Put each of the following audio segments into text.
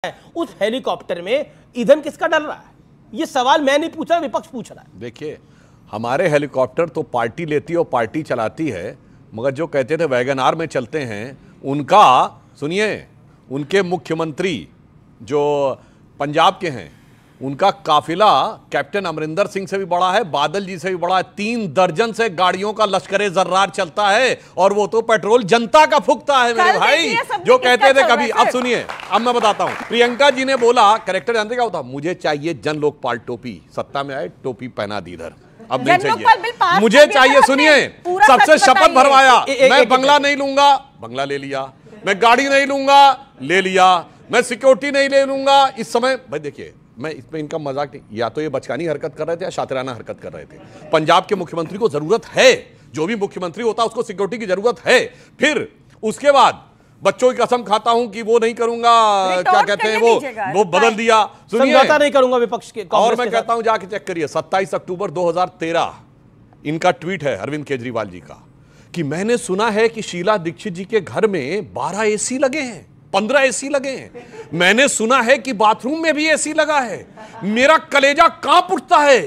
उस हेलीकॉप्टर में ईंधन किसका डल रहा है? ये सवाल मैं नहीं पूछ रहा, विपक्ष पूछ रहा है। देखिए, हमारे हेलीकॉप्टर तो पार्टी लेती है और पार्टी चलाती है, मगर जो कहते थे वैगन आर में चलते हैं, उनका सुनिए, उनके मुख्यमंत्री जो पंजाब के हैं, उनका काफिला कैप्टन अमरिंदर सिंह से भी बड़ा है, बादल जी से भी बड़ा है। 3 दर्जन से गाड़ियों का लश्करे जर्रार चलता है और वो तो पेट्रोल जनता का फूकता है मेरे भाई। जो कहते थे कभी, अब सुनिए, अब मैं बताता हूं। प्रियंका जी ने बोला, कैरेक्टर जानते क्या होता? मुझे चाहिए जन लोकपाल टोपी, सत्ता में आए टोपी पहना दी इधर, अब नहीं चाहिए मुझे चाहिए। सुनिए, सबसे शपथ भरवाया, मैं बंगला नहीं लूंगा, बंगला ले लिया, मैं गाड़ी नहीं लूंगा, ले लिया, मैं सिक्योरिटी नहीं ले लूंगा। इस समय भाई देखिए, मैं इसमें इनका मजाक नहीं, या तो ये बचकानी हरकत कर रहे थे या शातिराना हरकत कर रहे थे। पंजाब के मुख्यमंत्री को जरूरत है, जो भी मुख्यमंत्री होता है उसको सिक्योरिटी की जरूरत है। फिर उसके बाद बच्चों की कसम खाता हूं कि वो नहीं करूंगा, क्या कहते हैं वो बदल दिया। समझौता नहीं करूंगा विपक्ष के, और मैं कहता हूं जाके चेक करिए, 27 अक्टूबर 2013 इनका ट्वीट है अरविंद केजरीवाल जी का, कि मैंने सुना है कि शीला दीक्षित जी के घर में 12 एसी लगे हैं, 15 एसी लगे हैं। मैंने सुना है कि बाथरूम में भी एसी लगा है। मेरा कलेजा कांप उठता है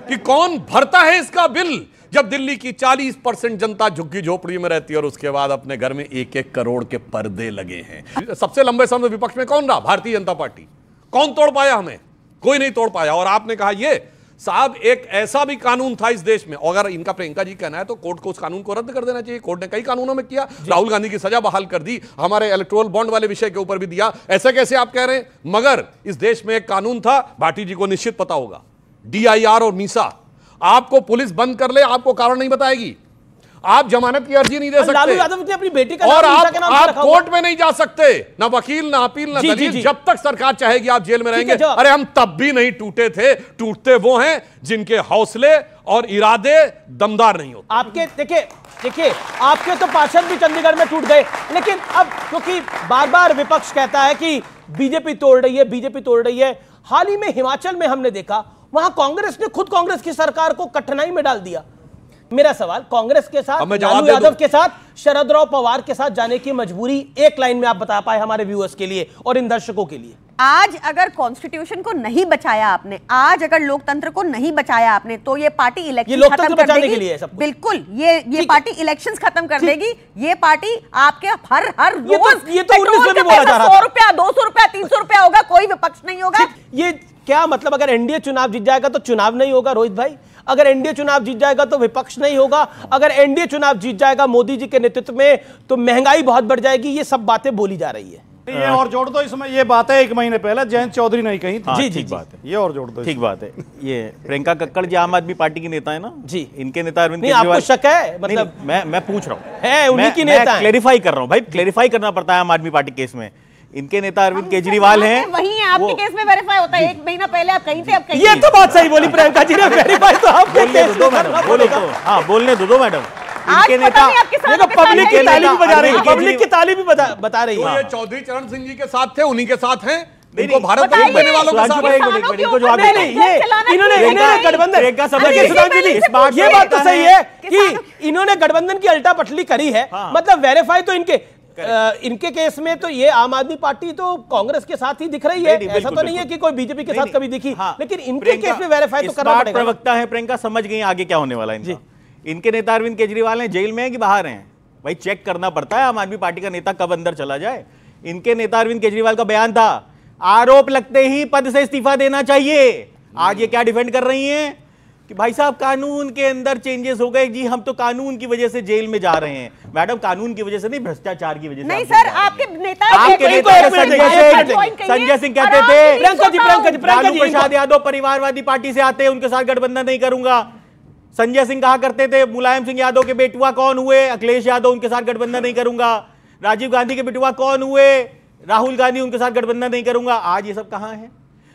कि कौन भरता है इसका बिल, जब दिल्ली की 40% जनता झुग्गी झोपड़ी में रहती है और उसके बाद अपने घर में 1-1 करोड़ के पर्दे लगे हैं। सबसे लंबे समय विपक्ष में कौन रहा? भारतीय जनता पार्टी। कौन तोड़ पाया हमें? कोई नहीं तोड़ पाया। और आपने कहा ये साहब, एक ऐसा भी कानून था इस देश में, अगर इनका प्रियंका जी कहना है तो कोर्ट को उस कानून को रद्द कर देना चाहिए। कोर्ट ने कई कानूनों में किया, राहुल गांधी की सजा बहाल कर दी, हमारे इलेक्टोरल बॉन्ड वाले विषय के ऊपर भी दिया। ऐसे कैसे आप कह रहे हैं? मगर इस देश में एक कानून था, भाटी जी को निश्चित पता होगा, DIR और मीसा। आपको पुलिस बंद कर ले, आपको कारण नहीं बताएगी, आप जमानत की अर्जी नहीं दे सकते, लालू यादव ने अपनी बेटी का और नाम आप कोर्ट में नहीं जा सकते, ना वकील, ना अपील, ना दलील। जब तक सरकार चाहेगी आप जेल में रहेंगे। अरे हम तब भी नहीं टूटे थे, टूटते वो हैं जिनके हौसले और इरादे दमदार नहीं होते। आपके देखिए आपके तो पार्षद भी चंडीगढ़ में टूट गए, लेकिन अब क्योंकि बार बार विपक्ष कहता है कि बीजेपी तोड़ रही है, बीजेपी तोड़ रही है। हाल ही में हिमाचल में हमने देखा, वहां कांग्रेस ने खुद कांग्रेस की सरकार को कठिनाई में डाल दिया। मेरा सवाल, कांग्रेस के साथ, लालू यादव के साथ, शरद राव पवार के साथ जाने की मजबूरी एक लाइन में आप बता पाए हमारे व्यूअर्स के लिए और इन दर्शकों के लिए? आज अगर कॉन्स्टिट्यूशन को नहीं बचाया आपने, आज अगर लोकतंत्र को नहीं बचाया आपने, तो ये पार्टी इलेक्शन खत्म कर देगी। के लिए बिल्कुल, ये पार्टी इलेक्शंस खत्म कर देगी। ये पार्टी आपके हर रोज ये तो 19 में भी बोला जा रहा था, 100 रुपया, 200 रुपया, 300 रुपया होगा, कोई विपक्ष नहीं होगा। ये क्या मतलब? अगर एनडीए चुनाव जीत जाएगा तो चुनाव नहीं होगा रोहित भाई? अगर एनडीए चुनाव जीत जाएगा तो विपक्ष नहीं होगा? अगर एनडीए चुनाव जीत जाएगा मोदी जी के नेतृत्व में तो महंगाई बहुत बढ़ जाएगी? ये सब बातें बोली जा रही है। ये और जोड़ दो इसमें, ये बात है 1 महीने पहले जयंत चौधरी ने कही थी। जी ठीक बात है, ये और जोड़ दो। ठीक बात है। ये प्रियंका कक्कड़ जी आम आदमी पार्टी की नेता है ना जी, इनके नेता अरविंद केजरीवाल। आपको शक है? मतलब मैं पूछ रहा हूँ, है उन्हीं की नेता है। क्लेरिफाई कर रहा हूँ भाई, क्लेरिफाई करना पड़ता है आम आदमी पार्टी केस में। इनके नेता अरविंद केजरीवाल हैं, वही है, आपके केस में वेरीफाई होता है। 1 महीना पहले आप कहीं थे, अब कहीं। ये तो बात सही बोली प्रियंका जी ने, वेरीफाई तो आप बोलने दो मैडम, बोलो तो, हाँ बोलने दो मैडम। इनके नेता पब्लिक की ताली भी बजा रही है, पब्लिक की ताली भी बता रही है। ये चौधरी चरण सिंह जी के साथ थे, उन्हीं के साथ हैं, इनको भारत देने वालों के साथ। इनको जवाब इन्होंने गठबंधन, ये बात तो सही है कि इन्होंने गठबंधन की अल्टा पटली करी है। मतलब वेरीफाई तो इनके केस में तो ये आम आदमी पार्टी तो कांग्रेस के साथ ही दिख रही है। ऐसा तो नहीं है कि कोई बीजेपी के साथ कभी दिखी, लेकिन इनके केस में वेरीफाई तो करना पड़ेगा। प्रवक्ता है प्रियंका, समझ गई आगे क्या होने वाला है। इनके नेता अरविंद केजरीवाल हैं, जेल में हैं कि बाहर हैं? भाई चेक करना पड़ता है आम आदमी पार्टी का नेता कब अंदर चला जाए। इनके नेता अरविंद केजरीवाल का बयान था, आरोप लगते ही पद से इस्तीफा देना चाहिए। आज ये क्या डिफेंड कर रही हैं कि भाई साहब कानून के अंदर चेंजेस हो गए जी, हम तो कानून की वजह से जेल में जा रहे हैं। मैडम कानून की वजह से नहीं, भ्रष्टाचार की वजह से। नहीं सर, आपके नेता संजय सिंह कहते थे लालू प्रसाद यादव परिवारवादी पार्टी से आते हैं, उनके साथ गठबंधन नहीं करूंगा। संजय सिंह कहा करते थे मुलायम सिंह यादव के बेटुआ कौन हुए, अखिलेश यादव, उनके साथ गठबंधन नहीं करूंगा। राजीव गांधी के बेटुआ कौन हुए, राहुल गांधी, उनके साथ गठबंधन नहीं करूंगा। आज ये सब कहां है?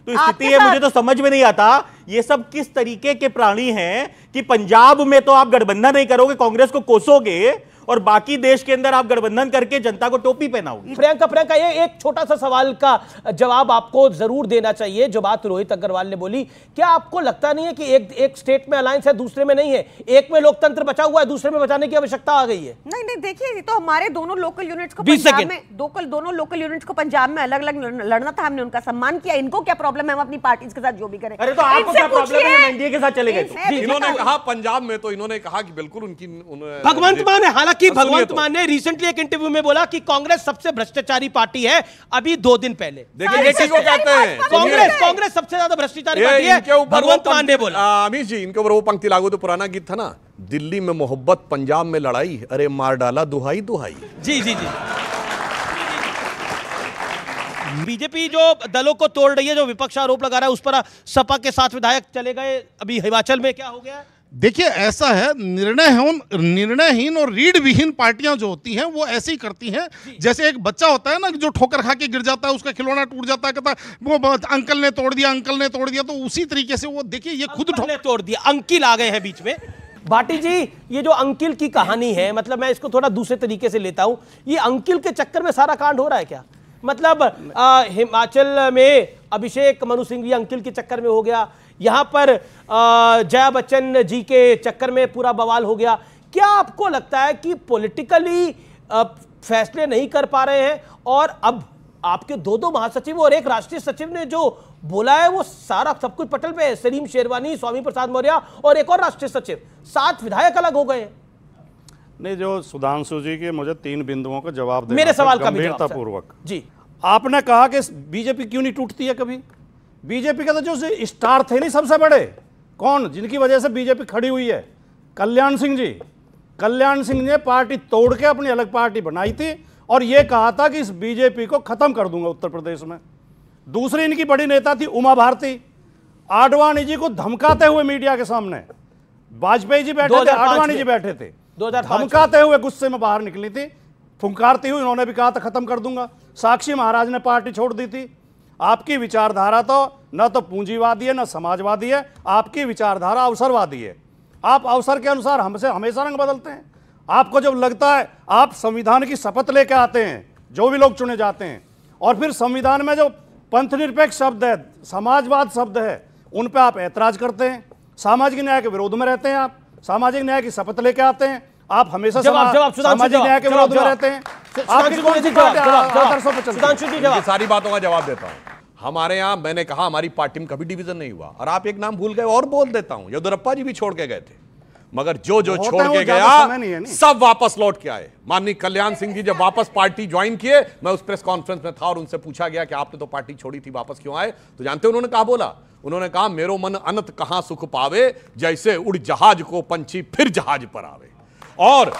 तो स्थिति है, मुझे तो समझ में नहीं आता ये सब किस तरीके के प्राणी हैं कि पंजाब में तो आप गठबंधन नहीं करोगे, कांग्रेस को कोसोगे, और बाकी देश के अंदर आप गठबंधन करके जनता को टोपी पहनाओगे। प्रियंका, ये एक छोटा सा सवाल का जवाब आपको जरूर देना चाहिए। जो बात रोहित अग्रवाल ने बोली, क्या आपको लगता नहीं है कि एक स्टेट में अलायंस है, दूसरे में नहीं है? एक में लोकतंत्र बचा हुआ है, दूसरे में बचाने की आवश्यकता आ गई है। नहीं, देखिए, तो हमारे दोनों लोकल यूनिट्स को पंजाब में दोनों लोकल यूनिट्स को पंजाब में अलग अलग लड़ना था, हमने उनका सम्मान किया। इनको क्या प्रॉब्लम है, हम अपनी पार्टीज के साथ जो भी करें। अरे तो आपको क्या प्रॉब्लम है, एनडीए के साथ चले गए? इन्होंने कहा पंजाब में, तो इन्होंने कहा कि बिल्कुल उनकी भगवंत मान है। हालांकि भगवंत मान ने रिसेंटली एक इंटरव्यू में बोला कि कांग्रेस सबसे भ्रष्टाचारी पार्टी है। अभी 2 दिन पहले देखिए किसी को कहते हैं कांग्रेस सबसे ज्यादा भ्रष्टाचारी पार्टी है, भगवंत मान ने बोला। अमित जी, इनके ऊपर वो पंक्ति लागू तो पुराना गीत था ना, दिल्ली में मोहब्बत पंजाब में लड़ाई, अरे मार डाला दुहाई दुहाई। जी। बीजेपी जो दलों को तोड़ रही है, जो विपक्ष आरोप लगा रहा है उस पर सपा के 7 विधायक चले गए। अभी हिमाचल में क्या हो गया? देखिए, ऐसा है, निर्णयहीन और रीढ़ विहीन पार्टियां जो होती हैं वो ऐसे ही करती हैं। जैसे एक बच्चा होता है ना, जो ठोकर खा के गिर जाता है, उसका खिलौना टूट जाता है, कहता है वो अंकल ने तोड़ दिया, तो उसी तरीके से वो देखिए ये खुद तोड़ दिया। अंकिल आ गए हैं बीच में। भाटी जी, ये जो अंकिल की कहानी है, मतलब मैं इसको थोड़ा दूसरे तरीके से लेता हूं। ये अंकिल के चक्कर में सारा कांड हो रहा है क्या? मतलब हिमाचल में अभिषेक मनु सिंघवी अंकिल के चक्कर में हो गया, यहां पर जया बच्चन जी के चक्कर में पूरा बवाल हो गया। क्या आपको लगता है कि पॉलिटिकली फैसले नहीं कर पा रहे हैं, और अब आपके 2 महासचिव और एक राष्ट्रीय सचिव ने जो बोला है वो सारा सब कुछ पटल पे है? सलीम शेरवानी, स्वामी प्रसाद मौर्य और एक और राष्ट्रीय सचिव, 7 विधायक अलग हो गए हैं। नहीं, जो सुधांशु जी के मुझे 3 बिंदुओं का जवाब देना, मेरे सवाल का गंभीरतापूर्वक जी। आपने कहा कि बीजेपी क्यों नहीं टूटती है कभी? बीजेपी का तो जो स्टार थे नहीं सबसे बड़े, कौन, जिनकी वजह से बीजेपी खड़ी हुई है? कल्याण सिंह जी। कल्याण सिंह ने पार्टी तोड़ के अपनी अलग पार्टी बनाई थी और यह कहा था कि इस बीजेपी को खत्म कर दूंगा उत्तर प्रदेश में। दूसरी इनकी बड़ी नेता थी उमा भारती, आडवाणी जी को धमकाते हुए मीडिया के सामने, वाजपेयी जी बैठे थे, आडवाणी जी बैठे थे, धमकाते हुए गुस्से में बाहर निकली थी, फुंकारती हुई उन्होंने भी कहा था खत्म कर दूंगा। साक्षी महाराज ने पार्टी छोड़ दी थी। आपकी विचारधारा तो न तो पूंजीवादी है न समाजवादी है, आपकी विचारधारा अवसरवादी है। आप अवसर के अनुसार हमसे हमेशा रंग बदलते हैं। आपको जब लगता है, आप संविधान की शपथ लेकर आते हैं, जो भी लोग चुने जाते हैं, और फिर संविधान में जो पंथनिरपेक्ष शब्द है, समाजवाद शब्द है, उन पर आप ऐतराज करते हैं। सामाजिक न्याय के विरोध में रहते हैं। आप सामाजिक न्याय की शपथ लेके आते हैं। आप हमेशा सामाजिक न्याय के विरोध में रहते हैं। सारी बातों का जवाब देता हूं। हमारे यहां, मैंने कहा हमारी पार्टी में कभी डिवीजन नहीं हुआ, और आप एक नाम भूल गए और बोल देता हूं, येदियुरप्पा जी भी छोड़ के गए थे, मगर जो छोड़ के गया सब वापस लौट के आए। माननीय कल्याण सिंह जी जब वापस पार्टी ज्वाइन किए, मैं उस प्रेस कॉन्फ्रेंस में था और उनसे पूछा गया कि आपने तो पार्टी छोड़ी थी, वापस क्यों आए? तो जानते उन्होंने कहा बोला, उन्होंने कहा मेरो मन अनंत कहां सुख पावे, जैसे उड़ जहाज को पंछी फिर जहाज पर आवे। और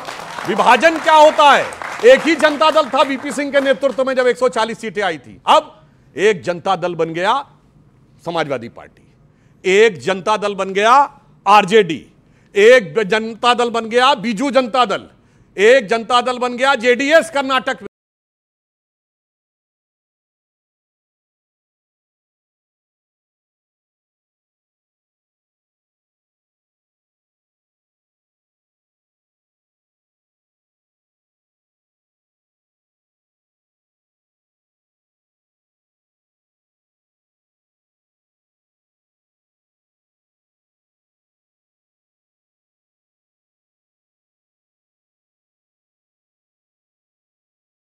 विभाजन क्या होता है? एक ही जनता दल था वीपी सिंह के नेतृत्व में जब 140 सीटें आई थी। अब एक जनता दल बन गया समाजवादी पार्टी, एक जनता दल बन गया आरजेडी, एक जनता दल बन गया बीजू जनता दल, एक जनता दल बन गया जेडीएस कर्नाटक।